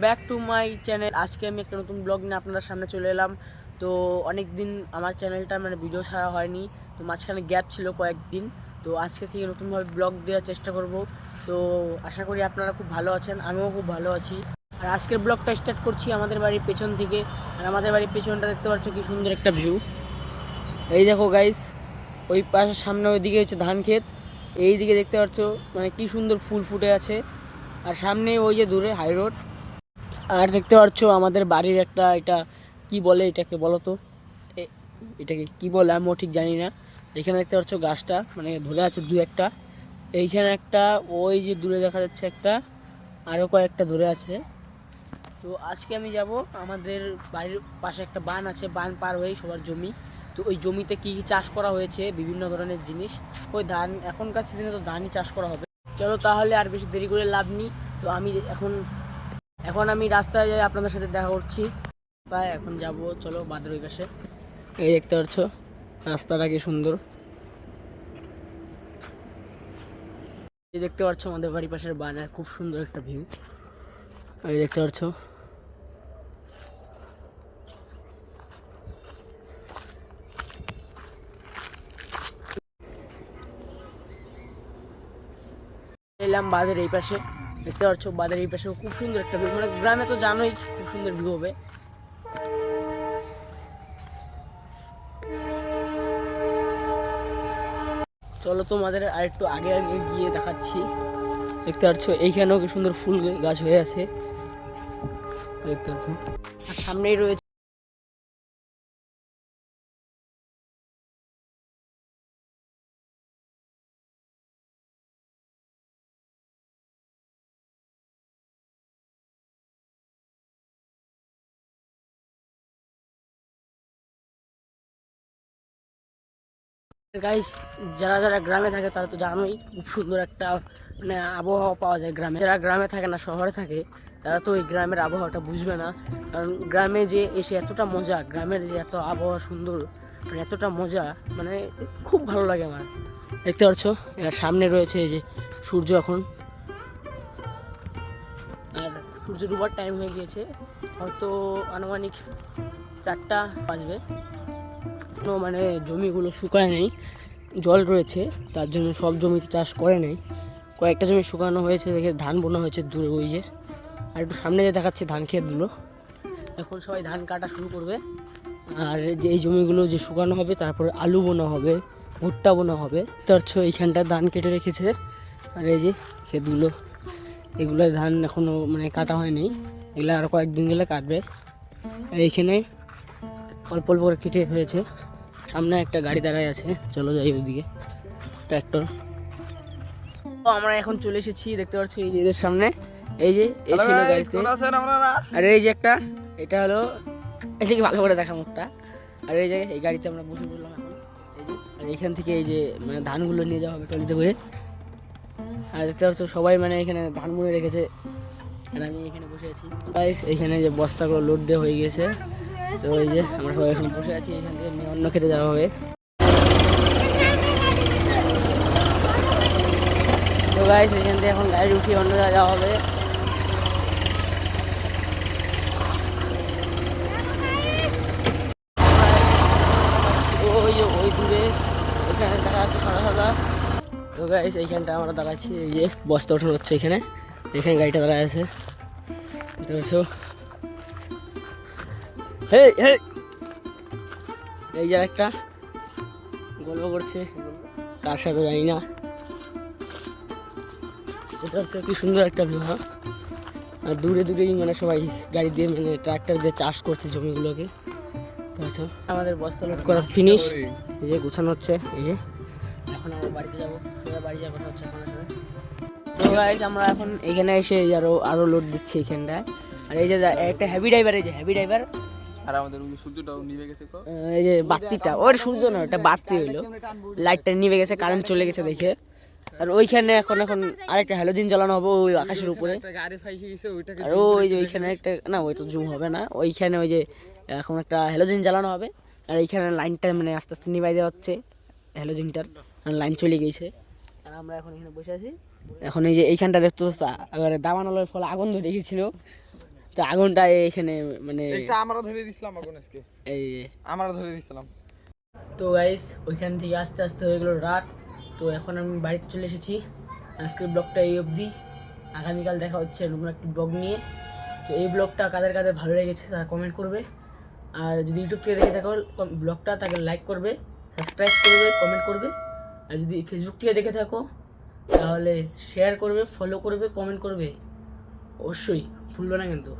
Back to my channel. আজকে আমি একটা নতুন ব্লগ নিয়ে আপনাদের সামনে চলে এলাম। তো অনেক দিন আমার চ্যানেলটা ভিডিও ছাড়া হয়নি, তো মাঝখানে গ্যাপ ছিল কয়েকদিন। তো আজকে থেকে নতুনভাবে ব্লগ দেওয়ার চেষ্টা করব। তো আশা করি আপনারা খুব ভালো আছেন, আমিও খুব ভালো আছি। আর আজকের ব্লগটা স্টার্ট করছি আমাদের বাড়ির পেছন থেকে। আর আমাদের বাড়ির পেছনটা দেখতে পাচ্ছ কি সুন্দর একটা ভিউ। এই দেখো গাইস, ওই পাশের সামনে ওইদিকে হচ্ছে ধান ক্ষেত, এই দিকে দেখতে পাচ্ছ কি সুন্দর ফুল ফুটে আছে। আর সামনে ওই যে দূরে হাই রোড। আর দেখতে পাচ্ছ আমাদের বাড়ির একটা, এটা কি বলে, এটাকে বলো তো, এটাকে কি বলে আমিও ঠিক জানি না। এখানে দেখতে পাচ্ছ গাছটা ধরে আছে দু একটা, এইখানে একটা, ওই যে দূরে দেখা যাচ্ছে একটা, আরও কয়েকটা ধরে আছে। তো আজকে আমি যাব আমাদের বাড়ির পাশে একটা বান আছে, বান পার হয়েই সবার জমি। তো ওই জমিতে কী কী চাষ করা হয়েছে, বিভিন্ন ধরনের জিনিস, ওই ধান, এখনকার সিজনে তো ধানই চাষ করা হবে। চলো তাহলে আর বেশি দেরি করে লাভ নেই। তো আমি এখন আমি রাস্তায় যাই, আপনাদের সাথে দেখা করছি। এখন যাব, চলো বাদের ওই পাশে। এই দেখতে পাচ্ছ রাস্তাটা কি সুন্দর। এই দেখতে পাচ্ছ আমাদের বাড়ির পাশের বানের খুব সুন্দর একটা ভিউ। এই দেখতে পাচ্ছ, এলাম বাঁধের এই পাশে। দেখতে পাচ্ছ বাঁধের এই পাশে খুব সুন্দর একটা ভিউ, গ্রামে তো জানোই খুব সুন্দর ভিউ হবে। চলো তোমাদের আর একটু আগে আগে গিয়ে দেখাচ্ছি। দেখতে পাচ্ছ এইখানেও কি সুন্দর ফুল গাছ হয়ে আছে, দেখতে পাচ্ছ। আর সামনেই রয়েছে গাইস। যারা যারা গ্রামে থাকে তারা তো জানোই খুব সুন্দর একটা আবহাওয়া পাওয়া যায় গ্রামে। যারা গ্রামে থাকে না, শহরে থাকে, তারা তো ওই গ্রামের আবহাওয়াটা বুঝবে না। কারণ গ্রামে যে এসে এতটা মজা, গ্রামের যে এত আবহাওয়া সুন্দর, এতটা মজা, খুব ভালো লাগে আমার। দেখতে পাচ্ছ এর সামনে রয়েছে এই যে সূর্য, এখন আর সূর্য ডুবার টাইম হয়ে গিয়েছে, হয়তো আনুমানিক 4টা বাজবে। জমিগুলো শুকায় নেই, জল রয়েছে, তার জন্য সব জমিতে চাষ করে নেই। কয়েকটা জমি শুকানো হয়েছে, দেখে ধান বোনা হয়েছে দূরে ওই যে। আর একটু সামনে যে দেখাচ্ছে ধান ক্ষেতগুলো, এখন সবাই ধান কাটা শুরু করবে। আর যে এই জমিগুলো যে শুকানো হবে, তারপরে আলু বোনা হবে, ভুট্টা বোনা হবে। তার এইখানটা ধান কেটে রেখেছে। আর এই যে ক্ষেতগুলো, এগুলো ধান এখনও কাটা হয়নি, এগুলো আরও কয়েকদিন গেলে কাটবে। আর এইখানে অল্প অল্প করে কেটে হয়েছে। সামনে একটা গাড়ি দাঁড়ায় আছে, চলো যাই ওইদিকে, ট্র্যাক্টর। তো আমরা এখন চলে এসেছি, দেখতে পাচ্ছি এই যে এদের সামনে, এই যে এসেছিল গাড়িতে। আর এই যে একটা, এটা হলো, এদিকে ভালো করে দেখা মুখটা। আর এই যে এই গাড়িতে আমরা বসে পড়লাম এখন। এই যে আর এইখান থেকে এই যে ধানগুলো নিয়ে যাওয়া হবে ট্রলিতে করে। আর দেখতে পাচ্ছ সবাই এখানে ধান বুনে রেখেছে, আর আমি এখানে বসে আছি। এইখানে যে বস্তাগুলো লোড দেওয়া হয়ে গেছে। তো এই যে আমরা সবাই এখন বসে আছি, এখান থেকে নিয়ে অন্য খেতে যাওয়া হবে। তো গাইস এখান থেকে এখন গাড়ি উঠিয়ে অন্য জায়গায় যাওয়া হবে। ওই যে ওই দূরে ওইখানে দেখা যাচ্ছে সাদা সাদা। তো গাইস এইখানটা আমরা দাঁড়াচ্ছি, এই যে বস্তা ওঠানো হচ্ছে এখানে, এখানে গাড়িটা দাঁড়ায় আছে। এই যে একটা গল্প করছে, কার সাথে জানি না। এটা হচ্ছে কি সুন্দর একটা ভিউ। হ্যাঁ, আর দূরে দূরেই সবাই গাড়ি দিয়ে ট্রাক্টর দিয়ে চাষ করছে জমিগুলোকে। আচ্ছা, আমাদের বস্তা লোড করা ফিনিশ, এই যে গুছানো হচ্ছে। এই যে এখন আমরা বাড়িতে যাবো, সোজা বাড়ি যাওয়ার কথা হচ্ছে আপনার সাথে। তো গাইস আমরা এখন এখানে এসে আরো লোড দিচ্ছি এখানটায়। আর এই যে একটা হেভি ড্রাইভার, এই যে হেভি ড্রাইভার। আর আমাদের সূর্যটাও নিভে গেছে, এই যে বাতিটা, ওর সূর্য না, ওটা বাতি হইলো, লাইটটা নিভে গেছে, কারেন্ট চলে গেছে দেখে। আর ওইখানে এখন আরেকটা হ্যালোজিন জ্বালানো হবে ওই আকাশের উপরে। আর ওই যে ওইখানে একটা, না ওই তো জুম হবে না, ওইখানে ওই যে এখন একটা হ্যালোজিন জ্বালানো হবে। আর এইখানে লাইনটা আস্তে আস্তে নিভাই দেওয়া হচ্ছে হ্যালোজিনটার, লাইন চলে গিয়েছে। আর আমরা এখন এখানে বসে আছি। এখন এই যে এইখানটা দেখতে দাবানলের ফলে আগুন ধরে গেছিল, তো আগুনটা এখানে মানে এটা আমরা ধরে দিছিলাম আগুন আজকে, এই আমরা ধরে দিছিলাম। তো গাইস ওইখান থেকে আস্তে আস্তে হয়ে গেলো রাত। তো এখন আমি বাড়িতে চলে এসেছি। আজকের ব্লগটা এই অবধি, আগামীকাল দেখা হচ্ছে নতুন একটি ব্লগ নিয়ে। তো এই ব্লগটা কাদের কাদের ভালো লেগেছে তারা কমেন্ট করবে, আর যদি ইউটিউব থেকে দেখে থাকো ব্লগটা তাকে লাইক করবে, সাবস্ক্রাইব করবে, কমেন্ট করবে। আর যদি ফেসবুক থেকে দেখে থাকো তাহলে শেয়ার করবে, ফলো করবে, কমেন্ট করবে, অবশ্যই ভুলবে না কিন্তু।